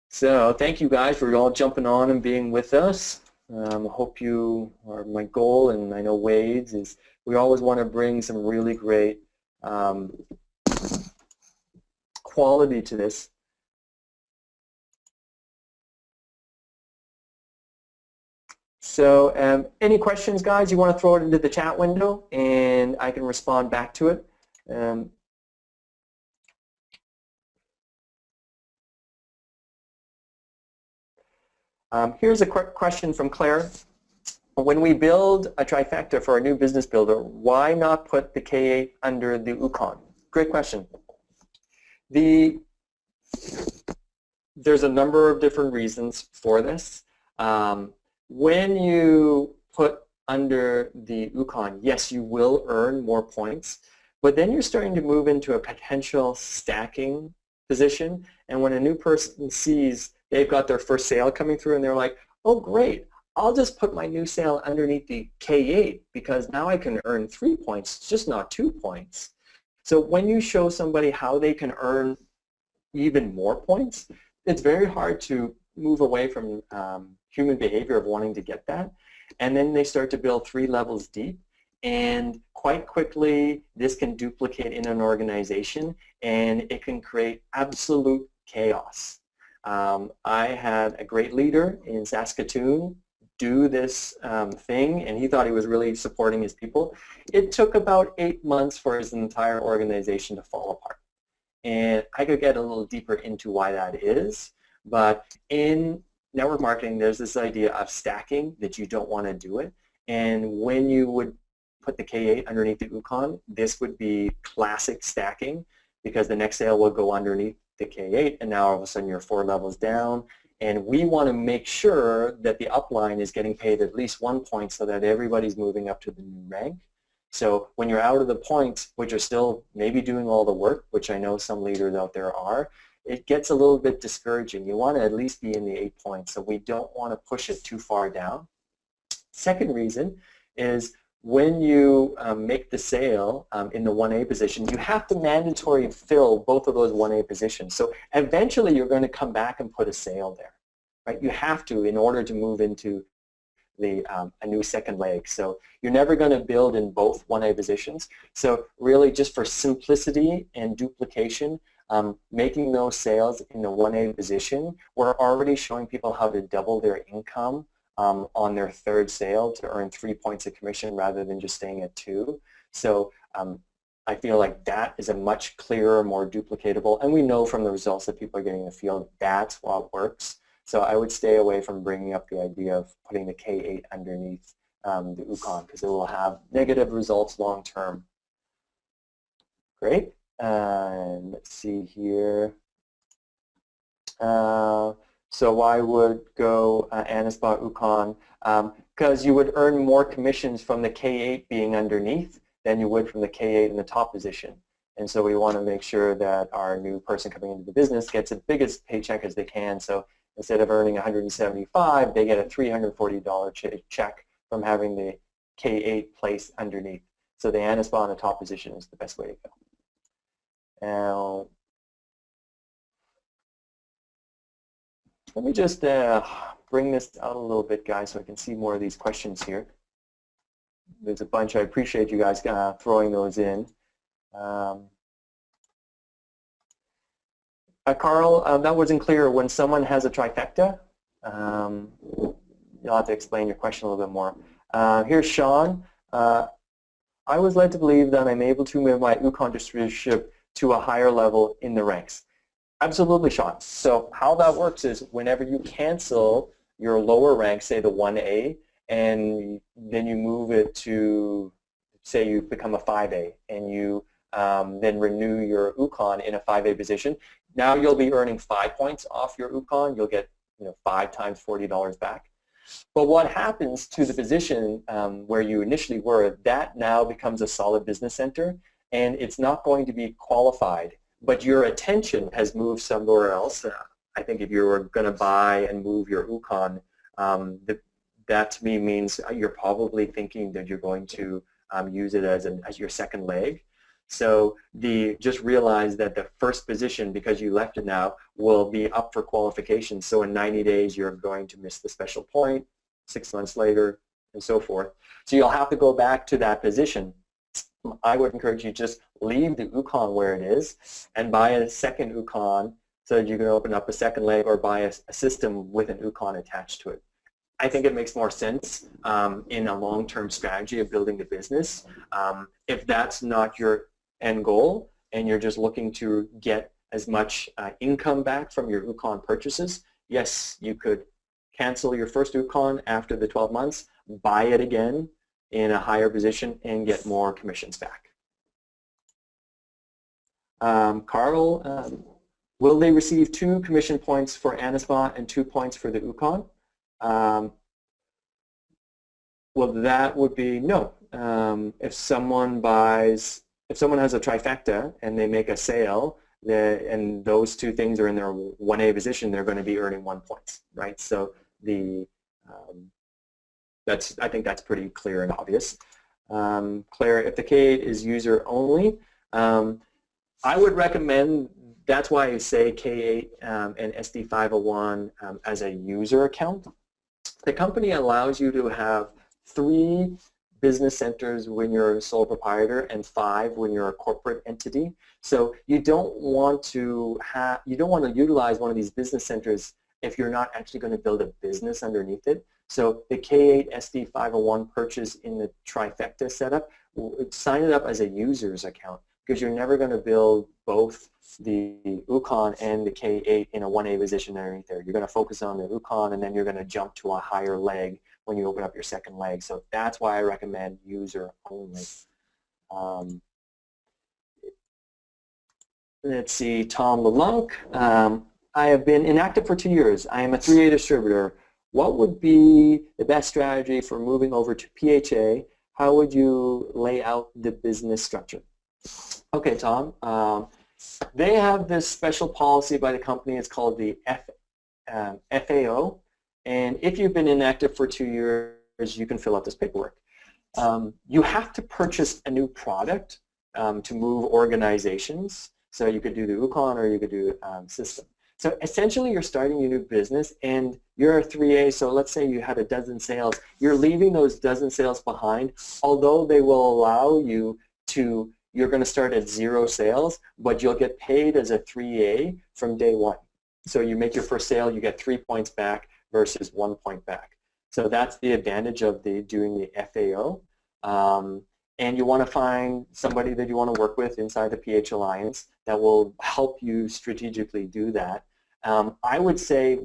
So thank you guys for all jumping on and being with us. Hope you are my goal, and I know Wade's is we always want to bring some really great quality to this. So any questions, guys? You want to throw it into the chat window and I can respond back to it. Here's a quick question from Claire. When we build a trifecta for a new business builder, why not put the K8 under the Ukon? Great question. There's a number of different reasons for this. When you put under the Ukon, yes, you will earn more points, but then you're starting to move into a potential stacking position, and when a new person sees they've got their first sale coming through and they're like, oh great, I'll just put my new sale underneath the K8 because now I can earn 3 points, just not 2 points. So when you show somebody how they can earn even more points, it's very hard to move away from human behavior of wanting to get that. And then they start to build 3 levels deep. And quite quickly, this can duplicate in an organization and it can create absolute chaos. I had a great leader in Saskatoon do this thing, and he thought he was really supporting his people. It took about 8 months for his entire organization to fall apart. And I could get a little deeper into why that is, but in network marketing, there's this idea of stacking that you don't want to do it. And when you would put the K8 underneath the Ukon, this would be classic stacking because the next sale will go underneath the K8, and now all of a sudden you're 4 levels down. And we want to make sure that the upline is getting paid at least 1 point so that everybody's moving up to the new rank. So when you're out of the points, which are still maybe doing all the work, which I know some leaders out there are, it gets a little bit discouraging. You want to at least be in the 8 points, so we don't want to push it too far down. Second reason is when you make the sale in the 1A position, you have to mandatory fill both of those 1A positions. So eventually you're going to come back and put a sale there, right? You have to in order to move into the a new second leg. So you're never going to build in both 1A positions. So really just for simplicity and duplication, making those sales in the 1A position, we're already showing people how to double their income on their third sale to earn 3 points of commission rather than just staying at 2. So I feel like that is a much clearer, more duplicatable, and we know from the results that people are getting in the field that's what works. So I would stay away from bringing up the idea of putting the K8 underneath the Ukon because it will have negative results long term. Great. Let's see here. So I would go Anaspot Ukon because you would earn more commissions from the K8 being underneath than you would from the K8 in the top position. And so we want to make sure that our new person coming into the business gets the biggest paycheck as they can. So instead of earning $175, they get a $340 check from having the K8 placed underneath. So the Anaspot in the top position is the best way to go. Now, let me just bring this out a little bit, guys, so I can see more of these questions here. There's a bunch. I appreciate you guys throwing those in. Carl, that wasn't clear. When someone has a trifecta, you'll have to explain your question a little bit more. Here's Sean. I was led to believe that I'm able to move my Ukon distributorship to a higher level in the ranks. Absolutely, Sean. So how that works is whenever you cancel your lower rank, say the 1A, and then you move it to, say you become a 5A, and you then renew your Ukon in a 5A position, now you'll be earning 5 points off your Ukon. You'll get 5 times $40 back. But what happens to the position where you initially were, that now becomes a solid business center, and it's not going to be qualified. But your attention has moved somewhere else. I think if you were going to buy and move your Ukon, that to me means you're probably thinking that you're going to use it as your second leg. So just realize that the first position, because you left it now, will be up for qualification. So in 90 days, you're going to miss the special point, 6 months later, and so forth. So you'll have to go back to that position. I would encourage you just leave the Ukon where it is and buy a second Ukon so that you can open up a second leg or buy a system with an Ukon attached to it. I think it makes more sense in a long-term strategy of building the business. If that's not your end goal and you're just looking to get as much income back from your Ukon purchases, yes, you could cancel your first Ukon after the 12 months, buy it again in a higher position, and get more commissions back. Carl, will they receive 2 commission points for Anaspa and 2 points for the Ukon? Well, that would be no. If someone has a trifecta and they make a sale, and those 2 things are in their 1A position, they're going to be earning 1 point, right? So I think that's pretty clear and obvious. Claire, if the K8 is user only, I would recommend, that's why I say K8 and SD501 as a user account. The company allows you to have 3 business centers when you're a sole proprietor and 5 when you're a corporate entity. So you don't want to utilize one of these business centers if you're not actually going to build a business underneath it. So the K8 SD501 purchase in the trifecta setup, sign it up as a user's account, because you're never going to build both the Ukon and the K8 in a 1A position underneath there. You're going to focus on the Ukon, and then you're going to jump to a higher leg when you open up your second leg. So that's why I recommend user only. Let's see, Tom LeLunk. I have been inactive for 2 years. I am a 3A distributor. What would be the best strategy for moving over to PHA? How would you lay out the business structure? Okay, Tom. They have this special policy by the company. It's called the FAO. And if you've been inactive for 2 years, you can fill out this paperwork. You have to purchase a new product to move organizations. So you could do the Ukon or you could do system. So essentially you're starting your new business and you're a 3A, so let's say you had a dozen sales. You're leaving those dozen sales behind, although they will allow you to, you're going to start at 0 sales, but you'll get paid as a 3A from day 1. So you make your first sale, you get 3 points back versus 1 point back. So that's the advantage of doing the FAO. And you want to find somebody that you want to work with inside the PH Alliance that will help you strategically do that. I would say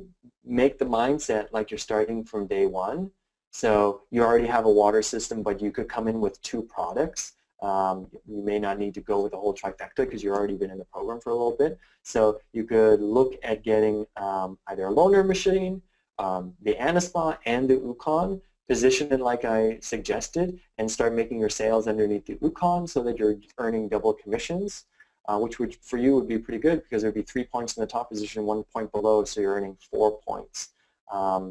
make the mindset like you're starting from day 1. So you already have a water system, but you could come in with 2 products. You may not need to go with the whole trifecta because you've already been in the program for a little bit. So you could look at getting either a loaner machine, the Anaspa and the Ukon, position it like I suggested, and start making your sales underneath the Ukon so that you're earning double commissions, which would, for you, would be pretty good because there would be 3 points in the top position, 1 point below, so you're earning 4 points.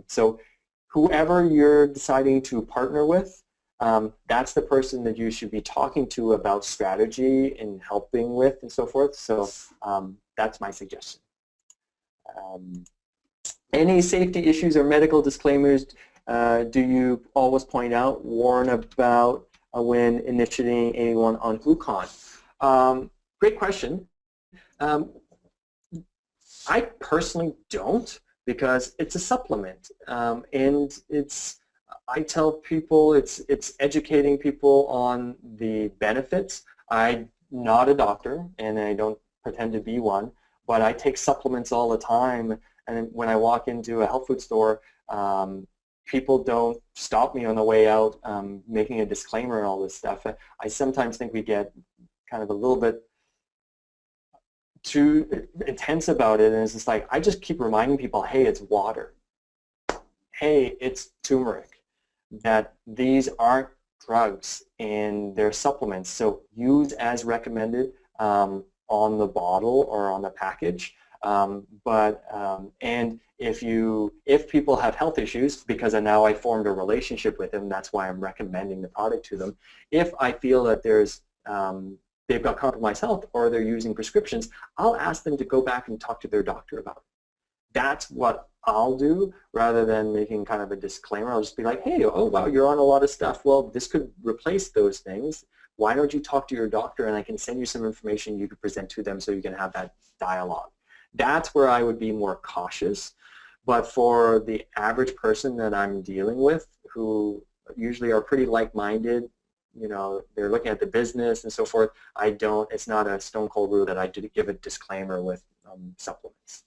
So whoever you're deciding to partner with, that's the person that you should be talking to about strategy and helping with and so forth. So that's my suggestion. Any safety issues or medical disclaimers do you always point out, warn about when initiating anyone on Ukon? Great question. I personally don't, because it's a supplement, and I tell people it's educating people on the benefits. I'm not a doctor, and I don't pretend to be one, but I take supplements all the time, and when I walk into a health food store, people don't stop me on the way out making a disclaimer and all this stuff. I sometimes think we get kind of a little bit too intense about it, and it's just like, I just keep reminding people, hey, it's water. Hey, it's turmeric. That these aren't drugs and they're supplements. So use as recommended on the bottle or on the package. And if people have health issues, because now I formed a relationship with them, that's why I'm recommending the product to them. If I feel that there's they've got compromised health or they're using prescriptions, I'll ask them to go back and talk to their doctor about it. That's what I'll do, rather than making kind of a disclaimer. I'll just be like, hey, oh wow, you're on a lot of stuff. Well, this could replace those things. Why don't you talk to your doctor, and I can send you some information you could present to them so you can have that dialogue. That's where I would be more cautious. But for the average person that I'm dealing with, who usually are pretty like-minded, you know, they're looking at the business and so forth, it's not a stone cold rule that I do give a disclaimer with supplements.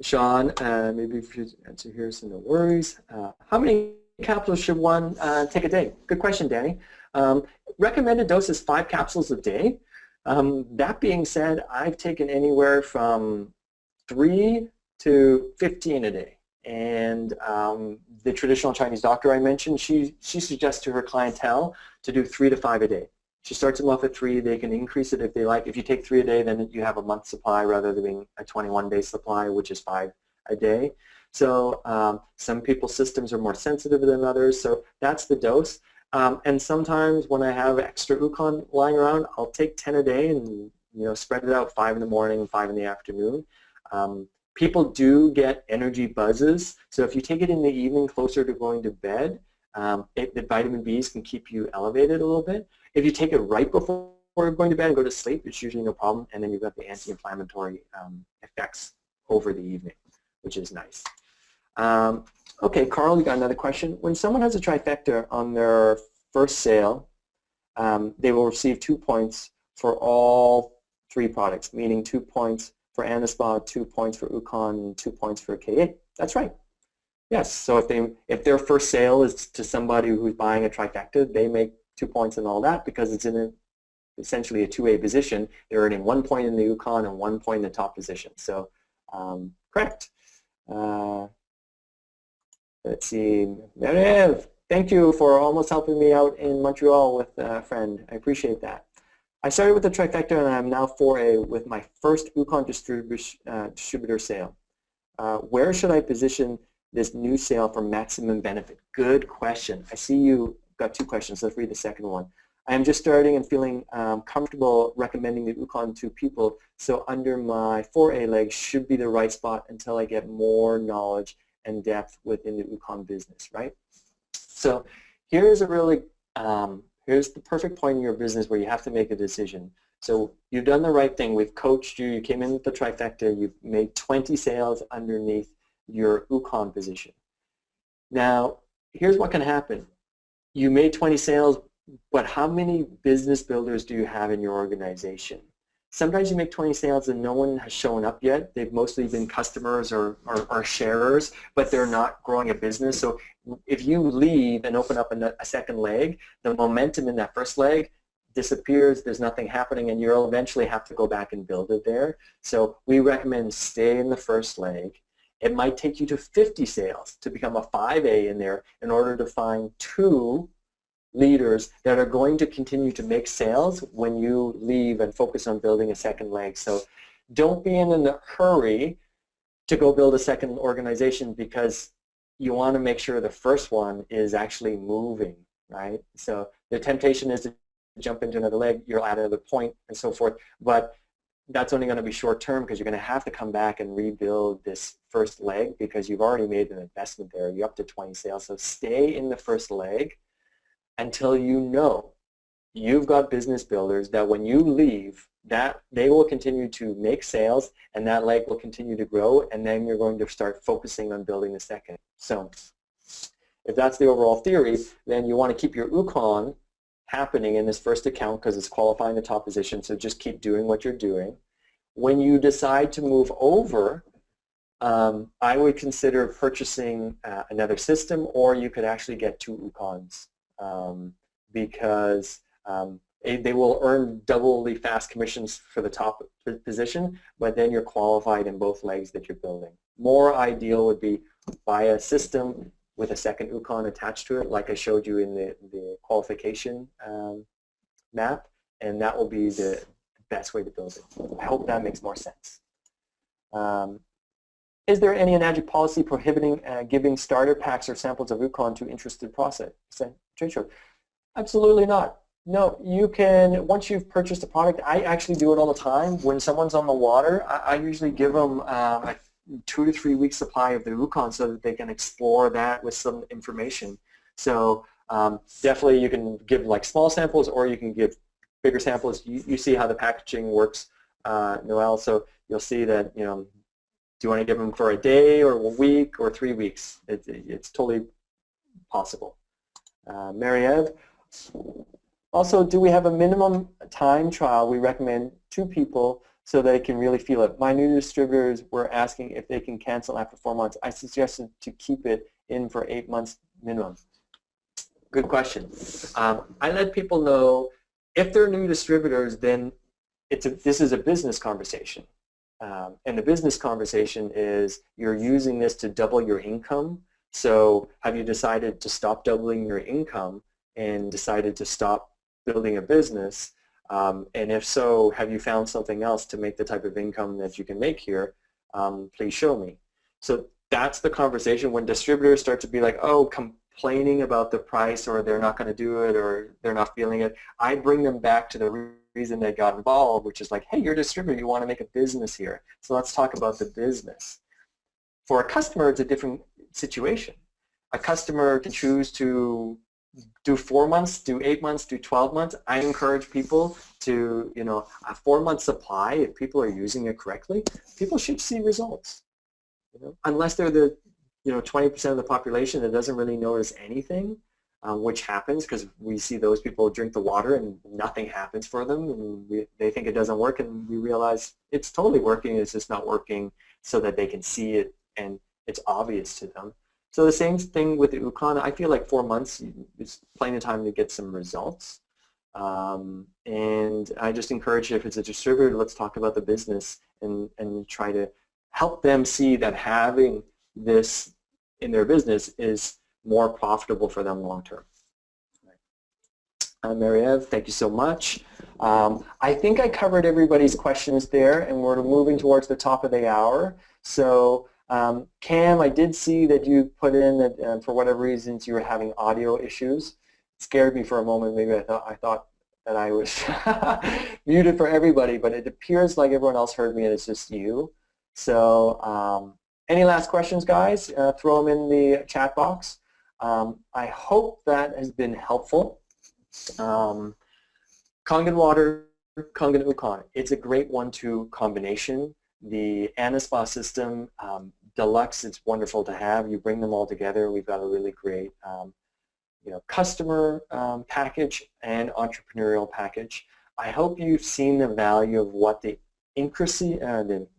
Sean, maybe if you answer here, so no worries. How many capsules should one take a day? Good question, Danny. Recommended dose is 5 capsules a day. That being said, I've taken anywhere from 3 to 15 a day. And the traditional Chinese doctor I mentioned, she suggests to her clientele to do 3 to 5 a day. She starts them off at 3. They can increase it if they like. If you take 3 a day, then you have a month's supply rather than being a 21-day supply, which is 5 a day. So some people's systems are more sensitive than others. So that's the dose. And sometimes when I have extra Ukon lying around, I'll take 10 a day and spread it out 5 in the morning, 5 in the afternoon. People do get energy buzzes. So if you take it in the evening closer to going to bed, the vitamin Bs can keep you elevated a little bit. If you take it right before going to bed and go to sleep, it's usually no problem. And then you've got the anti-inflammatory effects over the evening, which is nice. Okay, Carl, you got another question. When someone has a trifecta on their first sale, they will receive 2 points for all 3 products, meaning 2 points for Anaspa, 2 points for Ukon, and 2 points for K8. That's right. Yes, so if their first sale is to somebody who's buying a trifecta, they make 2 points and all that because it's in essentially a 2A position. They're earning 1 point in the Ukon and 1 point in the top position. So correct. Let's see. Merev, thank you for almost helping me out in Montreal with a friend. I appreciate that. I started with the trifecta and I'm now 4A with my first Ukon distributor sale. Where should I position this new sale for maximum benefit? Good question. I see you got 2 questions. Let's read the second one. I am just starting and feeling comfortable recommending the Ukon to people, so under my 4A leg should be the right spot until I get more knowledge and depth within the Ukon business, right? So here's a really, here's the perfect point in your business where you have to make a decision. So you've done the right thing. We've coached you. You came in with the trifecta. You've made 20 sales underneath your Ukon position. Now, here's what can happen. You made 20 sales, but how many business builders do you have in your organization? Sometimes you make 20 sales and no one has shown up yet. They've mostly been customers or sharers, but they're not growing a business. So if you leave and open up a second leg, the momentum in that first leg disappears, there's nothing happening, and you'll eventually have to go back and build it there. So we recommend stay in the first leg. It might take you to 50 sales to become a 5A in there in order to find 2 leaders that are going to continue to make sales when you leave and focus on building a second leg. So don't be in a hurry to go build a second organization because you want to make sure the first one is actually moving, right? So the temptation is to jump into another leg, you'll add another point and so forth, but that's only going to be short term because you're going to have to come back and rebuild this first leg because you've already made an investment there. You're up to 20 sales. So stay in the first leg until you know you've got business builders that when you leave, that they will continue to make sales and that leg will continue to grow, and then you're going to start focusing on building the second. So if that's the overall theory, then you want to keep your Ukon happening in this first account because it's qualifying the top position, so just keep doing what you're doing. When you decide to move over, I would consider purchasing another system, or you could actually get 2 Ukons because they will earn doubly fast commissions for the top position, but then you're qualified in both legs that you're building. More ideal would be buy a system with a second Ukon attached to it, like I showed you in the qualification map, and that will be the best way to build it. I hope that makes more sense. Is there any Enagic policy prohibiting giving starter packs or samples of Ukon to interested prospects? Absolutely not. No, you can, once you've purchased a product, I actually do it all the time. When someone's on the water, I usually give them a 2 to 3 week supply of the Ukon so that they can explore that with some information. So definitely you can give like small samples, or you can give bigger samples. You see how the packaging works Noel. So you'll see that, you know, do you want to give them for a day or a week or 3 weeks? It's totally possible. Mary-Eve, also, do we have a minimum time trial? We recommend 2 people so they can really feel it. My new distributors were asking if they can cancel after 4 months. I suggested to keep it in for 8 months minimum. Good question. I let people know if they're new distributors, then this is a business conversation. And the business conversation is you're using this to double your income. So have you decided to stop doubling your income and decided to stop building a business? And if so, have you found something else to make the type of income that you can make here? Please show me. So that's the conversation. When distributors start to be like, oh, complaining about the price, or they're not going to do it, or they're not feeling it, I bring them back to the reason they got involved, which is like, hey, you're a distributor, you want to make a business here. So let's talk about the business. For a customer, it's a different situation. A customer can choose to do 4 months, do 8 months, do 12 months. I encourage people to, you know, a 4-month supply, if people are using it correctly, people should see results. You know? Unless they're the, you know, 20% of the population that doesn't really notice anything, which happens because we see those people drink the water and nothing happens for them, and they think it doesn't work, and we realize it's totally working, it's just not working so that they can see it and it's obvious to them. So the same thing with the Ukon. I feel like 4 months is plenty of time to get some results. And I just encourage, if it's a distributor, let's talk about the business and try to help them see that having this in their business is more profitable for them long term. Mary-Eve, thank you so much. I think I covered everybody's questions there, and we're moving towards the top of the hour. So Cam, I did see that you put in that for whatever reasons you were having audio issues. It scared me for a moment. Maybe I thought that I was muted for everybody, but it appears like everyone else heard me and it's just you. So any last questions, guys? Throw them in the chat box. I hope that has been helpful. Kangen water, Kangen Ukon. It's a great 1-2 combination. The Anaspa system, Deluxe, it's wonderful to have. You bring them all together. We've got a really great you know, customer package and entrepreneurial package. I hope you've seen the value of what the intricacy,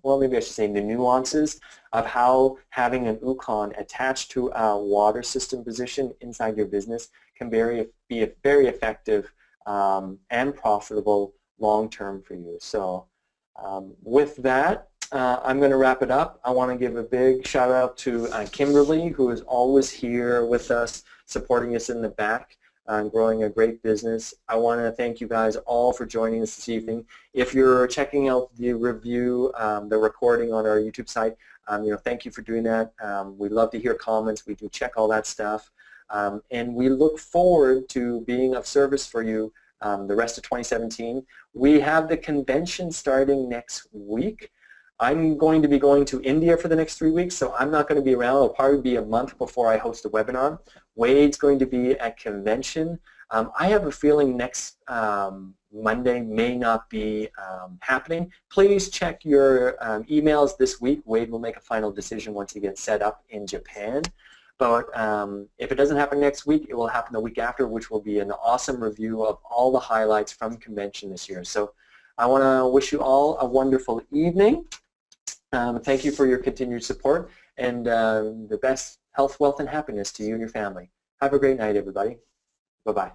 well, maybe I should say the nuances of how having an Ukon attached to a water system position inside your business can be very effective and profitable long-term for you. So with that, I'm going to wrap it up. I want to give a big shout out to Kimberly, who is always here with us, supporting us in the back and growing a great business. I want to thank you guys all for joining us this evening. If you're checking out the review, the recording on our YouTube site, you know, thank you for doing that. We love to hear comments. We do check all that stuff. And we look forward to being of service for you the rest of 2017. We have the convention starting next week. I'm going to be going to India for the next 3 weeks, so I'm not going to be around. It'll probably be a month before I host a webinar. Wade's going to be at convention. I have a feeling next Monday may not be happening. Please check your emails this week. Wade will make a final decision once he gets set up in Japan. But if it doesn't happen next week, it will happen the week after, which will be an awesome review of all the highlights from convention this year. So I want to wish you all a wonderful evening. Thank you for your continued support, and the best health, wealth, and happiness to you and your family. Have a great night, everybody. Bye-bye.